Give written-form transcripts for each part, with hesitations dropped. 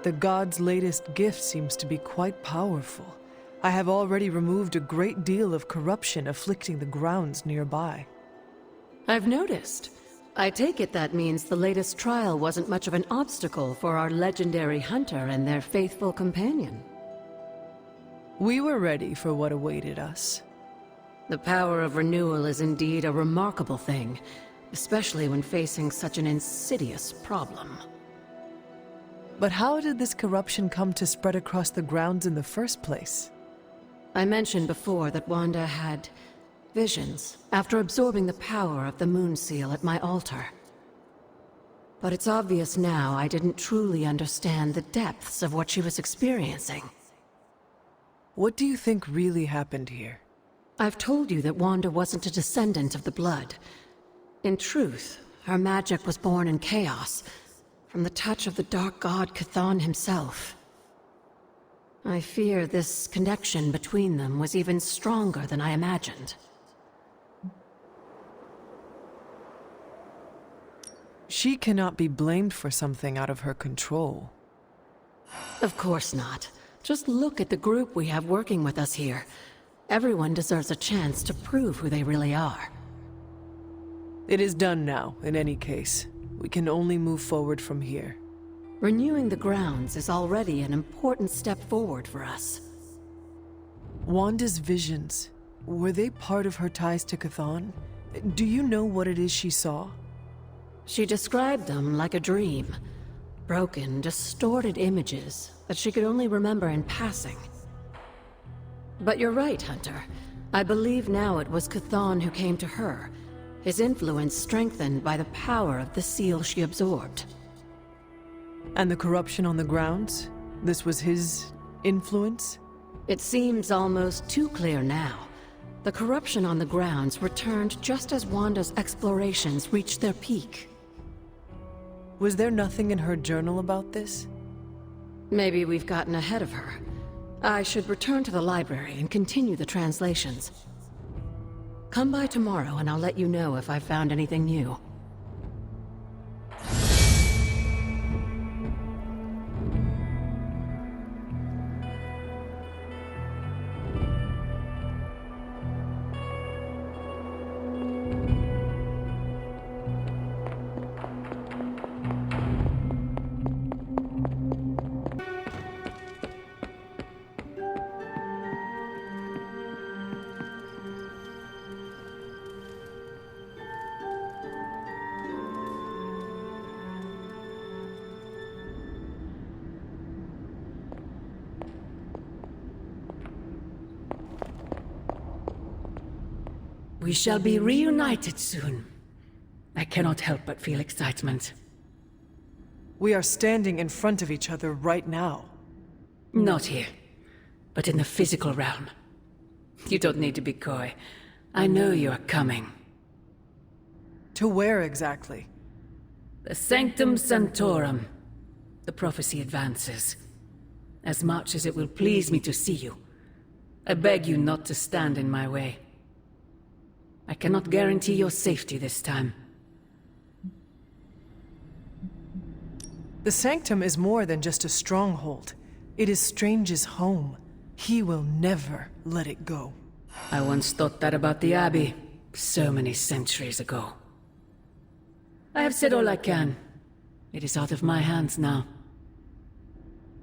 The god's latest gift seems to be quite powerful. I have already removed a great deal of corruption afflicting the grounds nearby. I've noticed. I take it that means the latest trial wasn't much of an obstacle for our legendary hunter and their faithful companion. We were ready for what awaited us. The power of renewal is indeed a remarkable thing, especially when facing such an insidious problem. But how did this corruption come to spread across the grounds in the first place? I mentioned before that Wanda had visions after absorbing the power of the moon seal at my altar. But it's obvious now I didn't truly understand the depths of what she was experiencing. What do you think really happened here? I've told you that Wanda wasn't a descendant of the blood. In truth, her magic was born in chaos, from the touch of the dark god Chthon himself. I fear this connection between them was even stronger than I imagined. She cannot be blamed for something out of her control. Of course not. Just look at the group we have working with us here. Everyone deserves a chance to prove who they really are. It is done now, in any case. We can only move forward from here. Renewing the grounds is already an important step forward for us. Wanda's visions, were they part of her ties to Chthon? Do you know what it is she saw? She described them like a dream. Broken, distorted images that she could only remember in passing. But you're right, Hunter. I believe now it was Chthon who came to her, his influence strengthened by the power of the seal she absorbed. And the corruption on the grounds? This was his influence? It seems almost too clear now. The corruption on the grounds returned just as Wanda's explorations reached their peak. Was there nothing in her journal about this? Maybe we've gotten ahead of her. I should return to the library and continue the translations. Come by tomorrow and I'll let you know if I've found anything new. We shall be reunited soon. I cannot help but feel excitement. We are standing in front of each other right now. Not here, but in the physical realm. You don't need to be coy. I know you are coming. To where exactly? The Sanctum Sanctorum. The prophecy advances. As much as it will please me to see you, I beg you not to stand in my way. I cannot guarantee your safety this time. The Sanctum is more than just a stronghold. It is Strange's home. He will never let it go. I once thought that about the Abbey, so many centuries ago. I have said all I can. It is out of my hands now.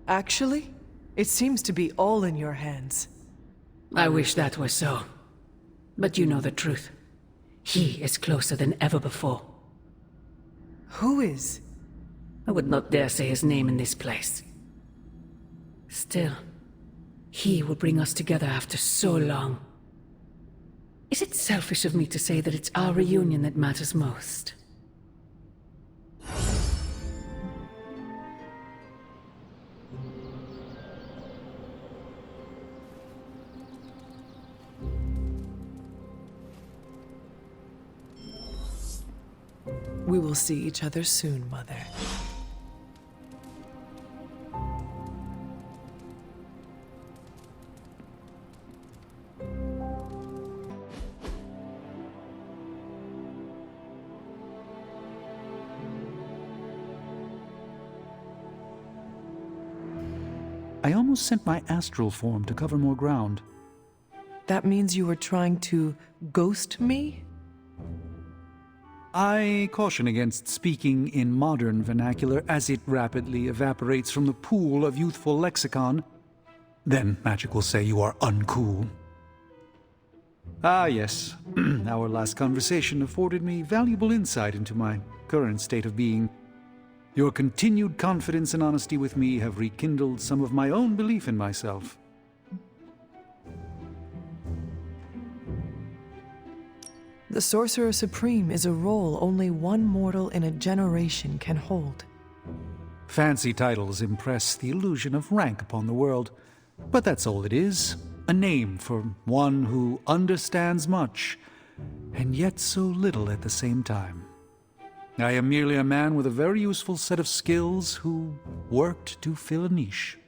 Actually, it seems to be all in your hands. I wish that were so. But you know the truth. He is closer than ever before. Who is? I would not dare say his name in this place. Still, he will bring us together after so long. Is it selfish of me to say that it's our reunion that matters most? We will see each other soon, Mother. almost sent my astral form to cover more ground. That means you were trying to ghost me? I caution against speaking in modern vernacular as it rapidly evaporates from the pool of youthful lexicon. Then magic will say you are uncool. Ah, yes. Our last conversation afforded me valuable insight into my current state of being. Your continued confidence and honesty with me have rekindled some of my own belief in myself. The Sorcerer Supreme is a role only one mortal in a generation can hold. Fancy titles impress the illusion of rank upon the world, but that's all it is. A name for one who understands much, and yet so little at the same time. I am merely a man with a very useful set of skills who worked to fill a niche.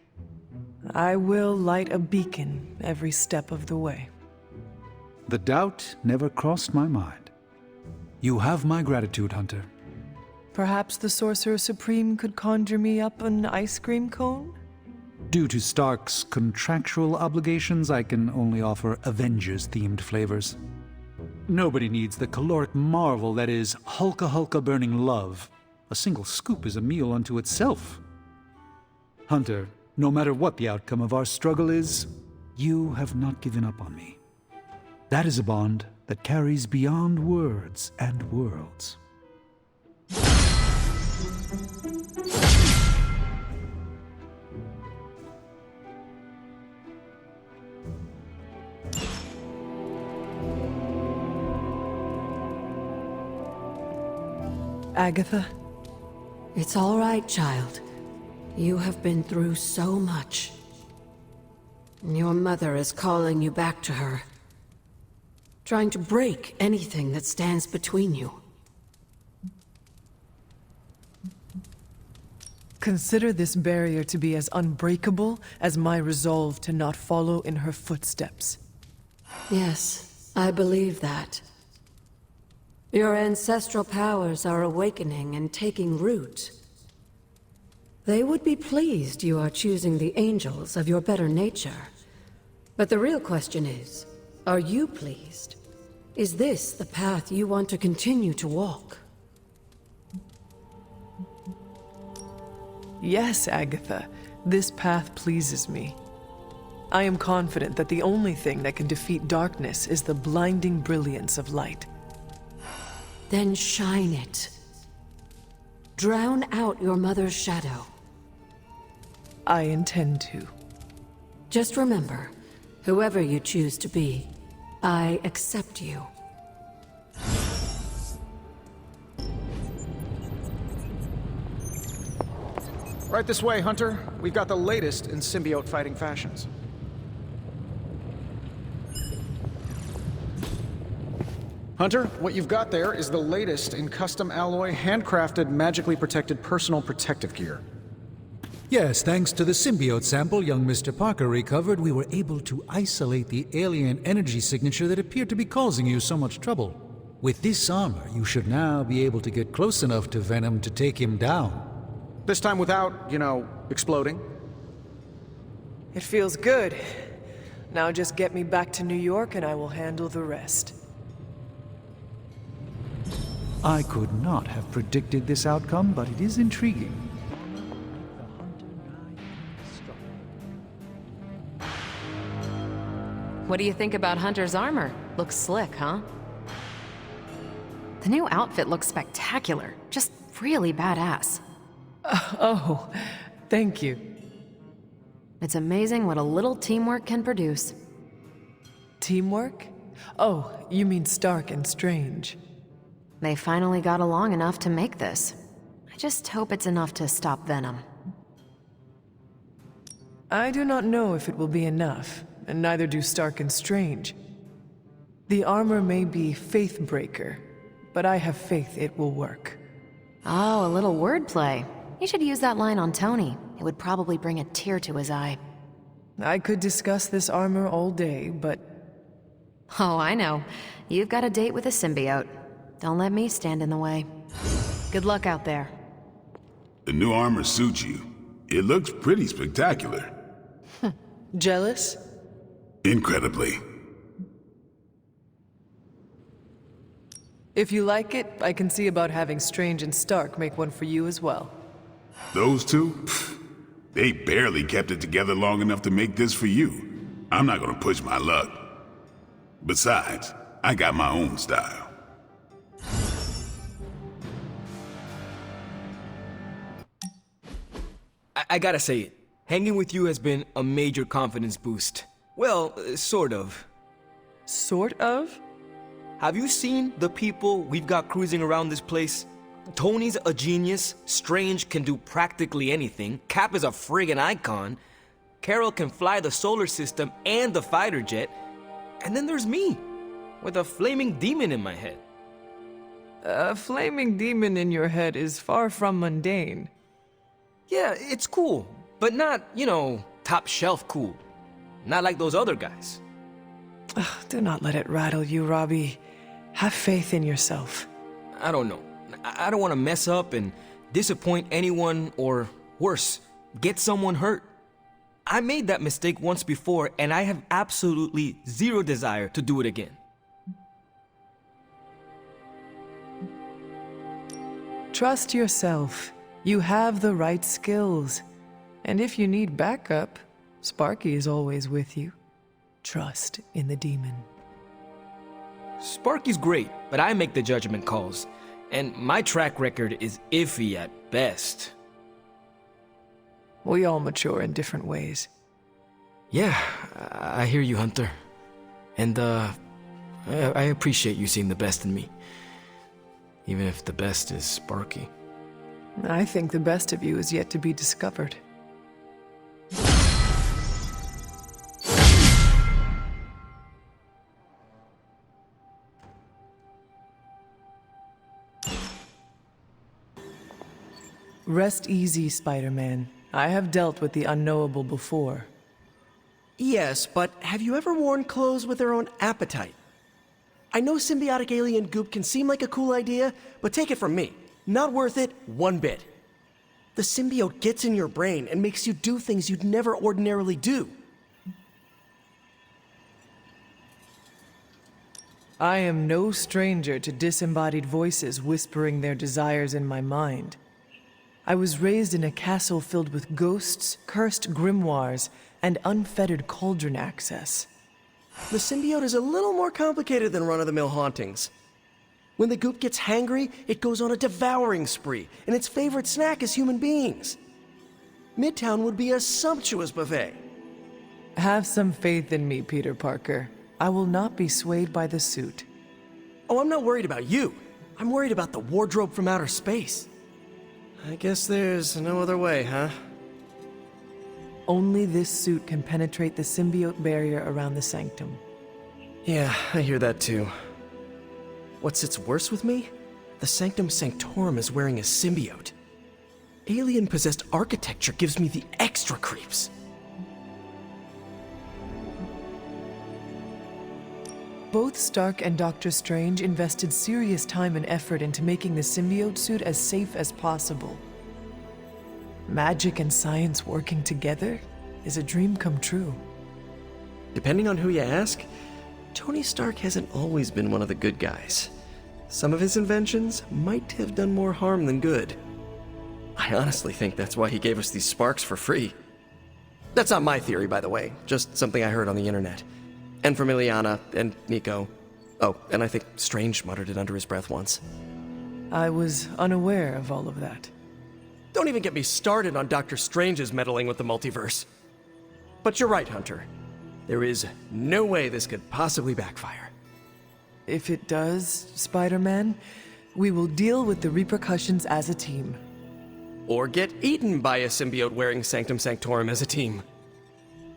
I will light a beacon every step of the way. The doubt never crossed my mind. You have my gratitude, Hunter. Perhaps the Sorcerer Supreme could conjure me up an ice cream cone? Due to Stark's contractual obligations, I can only offer Avengers-themed flavors. Nobody needs the caloric marvel that is hulk-Hulka burning love. A single scoop is a meal unto itself. Hunter, no matter what the outcome of our struggle is, you have not given up on me. That is a bond that carries beyond words and worlds. Agatha? It's all right, child. You have been through so much. Your mother is calling you back to her. Trying to break anything that stands between you. Consider this barrier to be as unbreakable as my resolve to not follow in her footsteps. Yes, I believe that. Your ancestral powers are awakening and taking root. They would be pleased you are choosing the angels of your better nature. But the real question is, are you pleased? Is this the path you want to continue to walk? Yes, Agatha. This path pleases me. I am confident that the only thing that can defeat darkness is the blinding brilliance of light. Then shine it. Drown out your mother's shadow. I intend to. Just remember, whoever you choose to be, I accept you. Right this way, Hunter. We've got the latest in symbiote fighting fashions. Hunter, what you've got there is the latest in custom alloy, handcrafted, magically protected personal protective gear. Yes, thanks to the symbiote sample young Mr. Parker recovered, we were able to isolate the alien energy signature that appeared to be causing you so much trouble. With this armor, you should now be able to get close enough to Venom to take him down. This time without, exploding. It feels good. Now just get me back to New York and I will handle the rest. I could not have predicted this outcome, but it is intriguing. What do you think about Hunter's armor? Looks slick, huh? The new outfit looks spectacular. Just really badass. Oh, thank you. It's amazing what a little teamwork can produce. Teamwork? Oh, you mean Stark and Strange. They finally got along enough to make this. I just hope it's enough to stop Venom. I do not know if it will be enough, and neither do Stark and Strange. The armor may be Faithbreaker, but I have faith it will work. Oh, a little wordplay. You should use that line on Tony. It would probably bring a tear to his eye. I could discuss this armor all day, but... Oh, I know. You've got a date with a symbiote. Don't let me stand in the way. Good luck out there. The new armor suits you. It looks pretty spectacular. Jealous? Incredibly. If you like it, I can see about having Strange and Stark make one for you as well. Those two? Pfft, they barely kept it together long enough to make this for you. I'm not gonna push my luck. Besides, I got my own style. I gotta say it. Hanging with you has been a major confidence boost. Well, sort of. Sort of? Have you seen the people we've got cruising around this place? Tony's a genius, Strange can do practically anything, Cap is a friggin' icon, Carol can fly the solar system and the fighter jet, and then there's me, with a flaming demon in my head. A flaming demon in your head is far from mundane. Yeah, it's cool, but not, you know, top shelf cool. Not like those other guys. Do not let it rattle you, Robbie. Have faith in yourself. I don't know. I don't want to mess up and disappoint anyone or, worse, get someone hurt. I made that mistake once before and I have absolutely zero desire to do it again. Trust yourself. You have the right skills. And if you need backup, Sparky is always with you. Trust in the demon. Sparky's great, but I make the judgment calls. And my track record is iffy at best. We all mature in different ways. Yeah, I hear you, Hunter. And, I appreciate you seeing the best in me. Even if the best is Sparky. I think the best of you is yet to be discovered. Rest easy, Spider-Man. I have dealt with the unknowable before. Yes, but have you ever worn clothes with their own appetite? I know symbiotic alien goop can seem like a cool idea, but take it from me. Not worth it one bit. The symbiote gets in your brain and makes you do things you'd never ordinarily do. I am no stranger to disembodied voices whispering their desires in my mind. I was raised in a castle filled with ghosts, cursed grimoires, and unfettered cauldron access. The symbiote is a little more complicated than run-of-the-mill hauntings. When the goop gets hangry, it goes on a devouring spree, and its favorite snack is human beings. Midtown would be a sumptuous buffet. Have some faith in me, Peter Parker. I will not be swayed by the suit. Oh, I'm not worried about you. I'm worried about the wardrobe from outer space. I guess there's no other way, huh? Only this suit can penetrate the symbiote barrier around the sanctum. Yeah, I hear that too. What sits worse with me? The Sanctum Sanctorum is wearing a symbiote. Alien-possessed architecture gives me the extra creeps. Both Stark and Doctor Strange invested serious time and effort into making the symbiote suit as safe as possible. Magic and science working together is a dream come true. Depending on who you ask, Tony Stark hasn't always been one of the good guys. Some of his inventions might have done more harm than good. I honestly think that's why he gave us these sparks for free. That's not my theory, by the way, just something I heard on the internet. And from Ileana and Nico. Oh, and I think Strange muttered it under his breath once. I was unaware of all of that. Don't even get me started on Doctor Strange's meddling with the multiverse. But you're right, Hunter. There is no way this could possibly backfire. If it does, Spider-Man, we will deal with the repercussions as a team. Or get eaten by a symbiote wearing Sanctum Sanctorum as a team.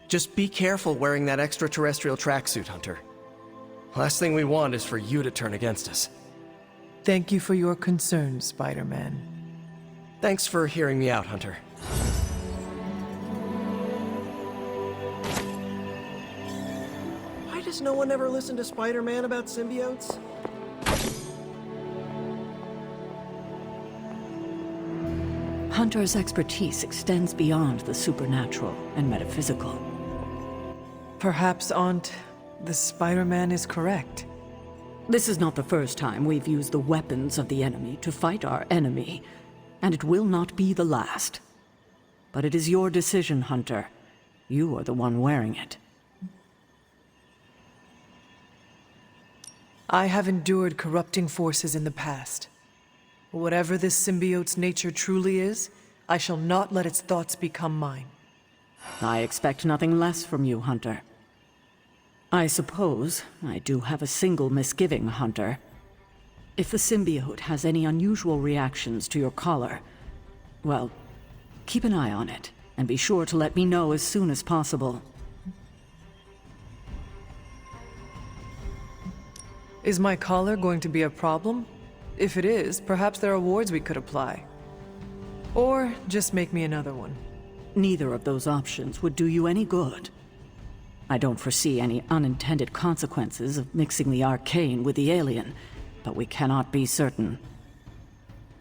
Just be careful wearing that extraterrestrial tracksuit, Hunter. Last thing we want is for you to turn against us. Thank you for your concern, Spider-Man. Thanks for hearing me out, Hunter. Why does no one ever listen to Spider-Man about symbiotes? Hunter's expertise extends beyond the supernatural and metaphysical. Perhaps, Aunt, the Spider-Man is correct. This is not the first time we've used the weapons of the enemy to fight our enemy, and it will not be the last. But it is your decision, Hunter. You are the one wearing it. I have endured corrupting forces in the past. Whatever this symbiote's nature truly is, I shall not let its thoughts become mine. I expect nothing less from you, Hunter. I suppose I do have a single misgiving, Hunter. If the symbiote has any unusual reactions to your collar, well, keep an eye on it, and be sure to let me know as soon as possible. Is my collar going to be a problem? If it is, perhaps there are wards we could apply. Or just make me another one. Neither of those options would do you any good. I don't foresee any unintended consequences of mixing the arcane with the alien, but we cannot be certain.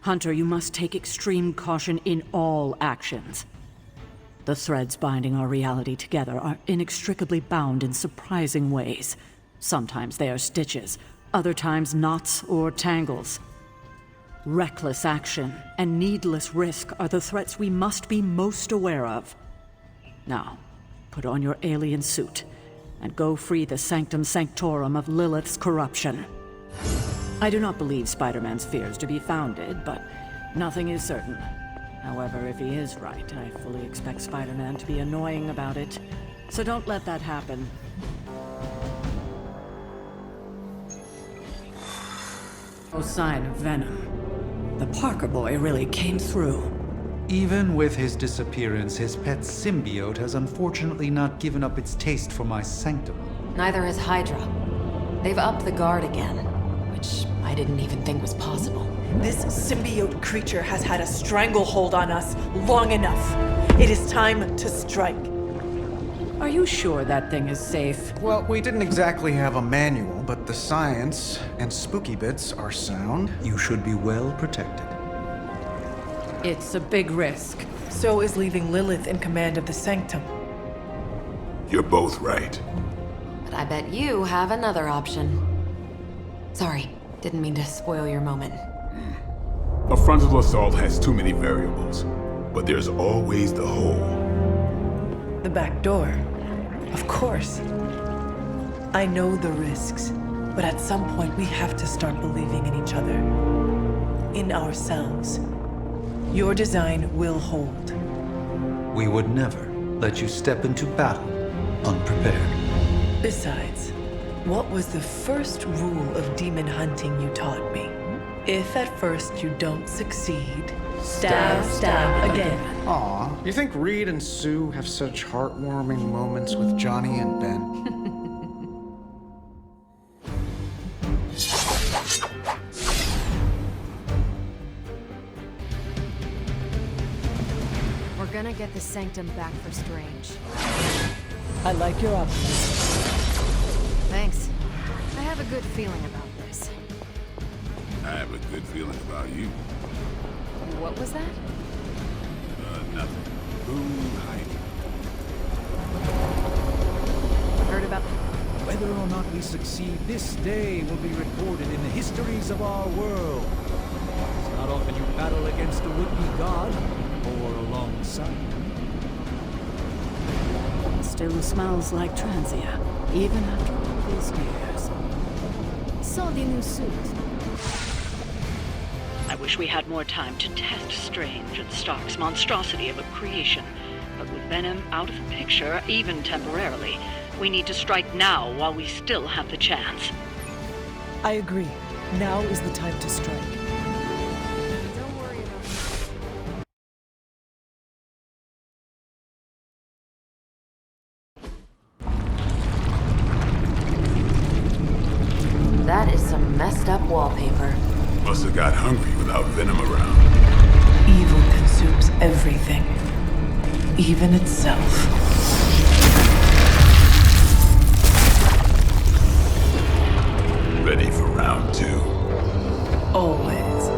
Hunter, you must take extreme caution in all actions. The threads binding our reality together are inextricably bound in surprising ways. Sometimes they are stitches, other times knots or tangles. Reckless action and needless risk are the threats we must be most aware of. Now, put on your alien suit and go free the Sanctum Sanctorum of Lilith's corruption. I do not believe Spider-Man's fears to be founded, but nothing is certain. However, if he is right, I fully expect Spider-Man to be annoying about it. So don't let that happen. No sign of venom. The Parker boy really came through. Even with his disappearance, his pet symbiote has unfortunately not given up its taste for my sanctum. Neither has Hydra. They've upped the guard again, which I didn't even think was possible. This symbiote creature has had a stranglehold on us long enough. It is time to strike. Are you sure that thing is safe? Well, we didn't exactly have a manual, but the science and spooky bits are sound. You should be well protected. It's a big risk. So is leaving Lilith in command of the Sanctum. You're both right. But I bet you have another option. Sorry, didn't mean to spoil your moment. A frontal assault has too many variables, but there's always the hole. The back door. Of course. I know the risks, but at some point we have to start believing in each other. In ourselves. Your design will hold. We would never let you step into battle unprepared. Besides, what was the first rule of demon hunting you taught me? If at first you don't succeed, stab again. Aw, you think Reed and Sue have such heartwarming moments with Johnny and Ben? We're gonna get the Sanctum back for Strange. I like your optimism. Thanks. I have a good feeling about this. I have a good feeling about you. What was that? Nothing. Who hiding? Heard about... Whether or not we succeed, this day will be recorded in the histories of our world. It's not often you battle against a would-be god, or alongside him. Still smells like Transia, even after all these years. Saw the new suit. I wish we had more time to test Strange and Stark's monstrosity of a creation. But with Venom out of the picture, even temporarily, we need to strike now while we still have the chance. I agree. Now is the time to strike. Don't worry about it. That is some messed up wallpaper. Must have got hungry without Venom around. Evil consumes everything. Even itself. Ready for round two. Always.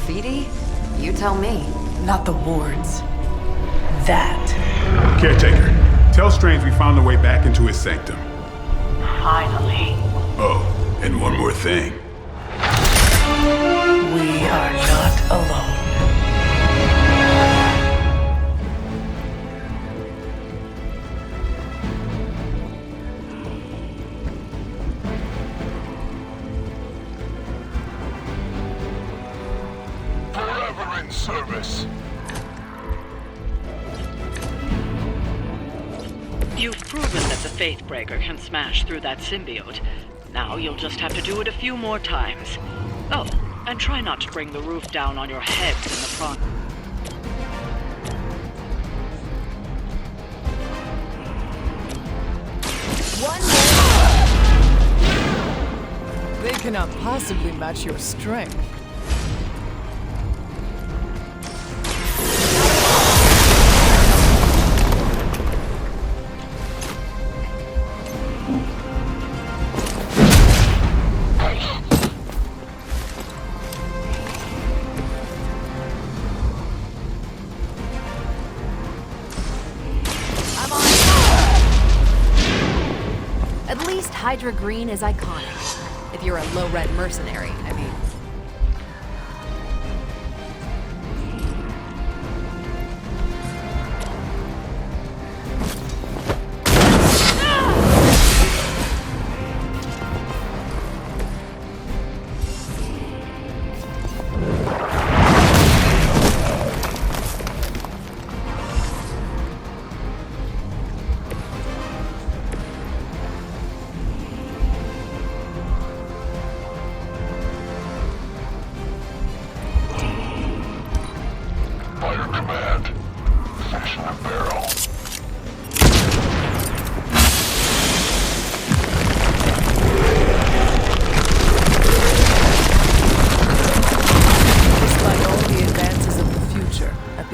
Graffiti? You tell me. Not the wards. That. Caretaker, tell Strange we found a way back into his sanctum. Finally. Oh, and one more thing. We are not alone. Forever in service. You've proven that the Faithbreaker can smash through that symbiote. Now you'll just have to do it a few more times. Oh, and try not to bring the roof down on your heads in the process. They cannot possibly match your strength. Hydra Green is iconic. If you're a low-rent mercenary, I mean.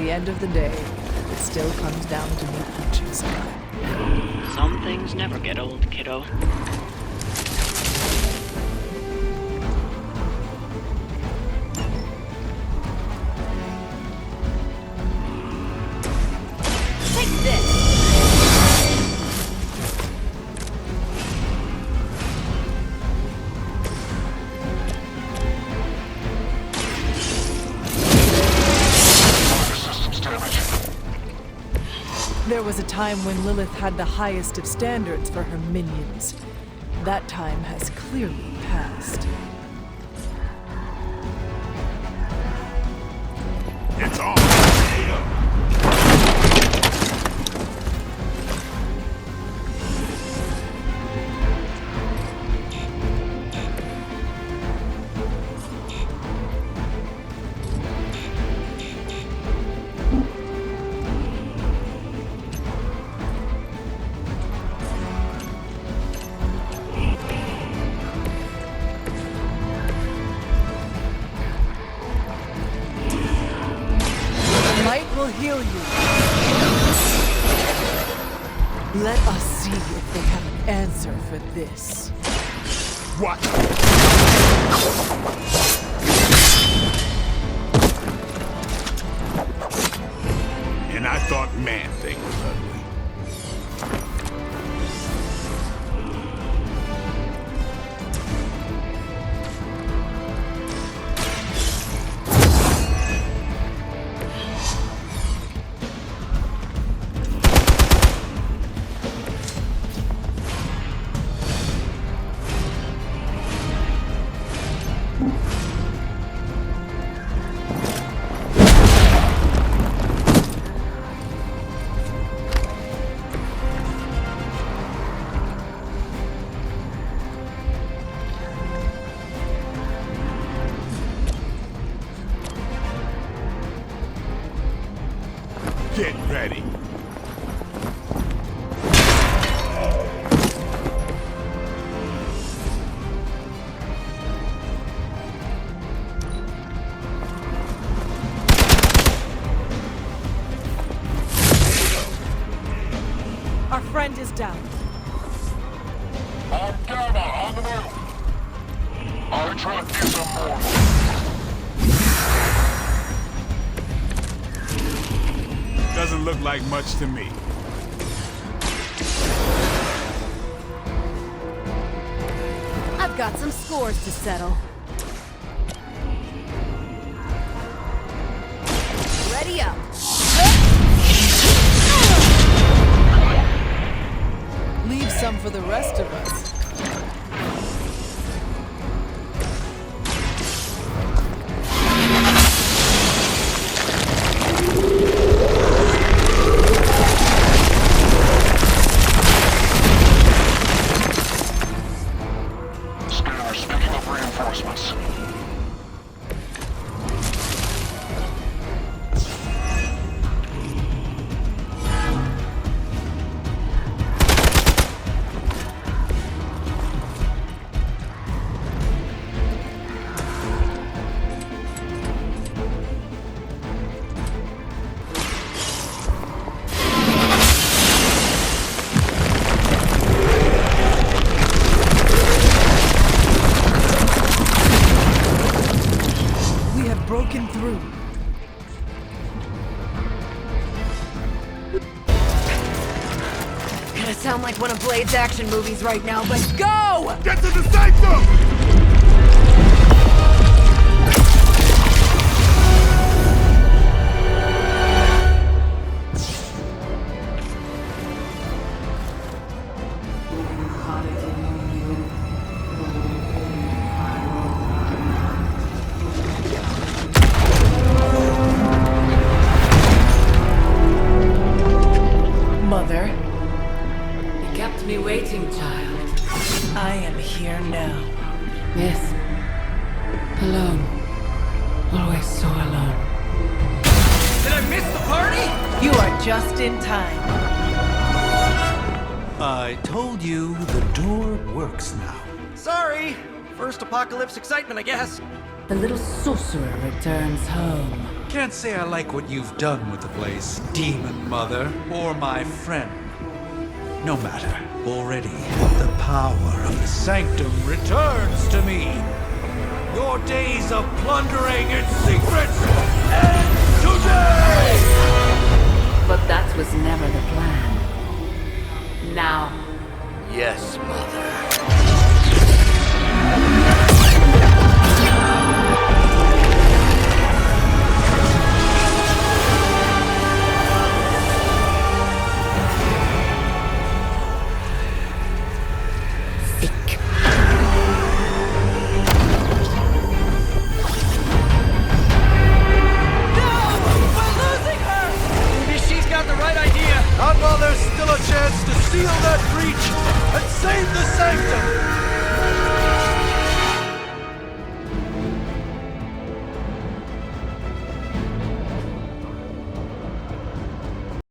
End of the day, it still comes down to meat punching style. Some things never get old, kiddo. Take this! There was a time when Lilith had the highest of standards for her minions. That time has clearly passed. It's on. Heal you. Let us see if they have an answer for this. What? And I thought Man-Thing was ugly. Get ready. Our friend is down. On Gamma, on the move. Our truck is immortal. Doesn't look like much to me. I've got some scores to settle. Ready up. Leave some for the rest of us. Scanners picking up reinforcements. Broken through. Gonna sound like one of Blade's action movies right now, but go! Get to the sanctum! Mother, You kept me waiting, child. I am here now. Yes. Alone. Always so alone. Did I miss the party? You are just in time. I told you the door works now. Sorry! First apocalypse excitement, I guess. The little sorcerer returns home. Can't say I like what you've done with the place, Demon Mother, or my friend. No matter. Already, the power of the Sanctum returns to me. Your days of plundering its secrets end today! But that was never the plan. Now. Yes, Mother. Not while there's still a chance to seal that breach and save the Sanctum!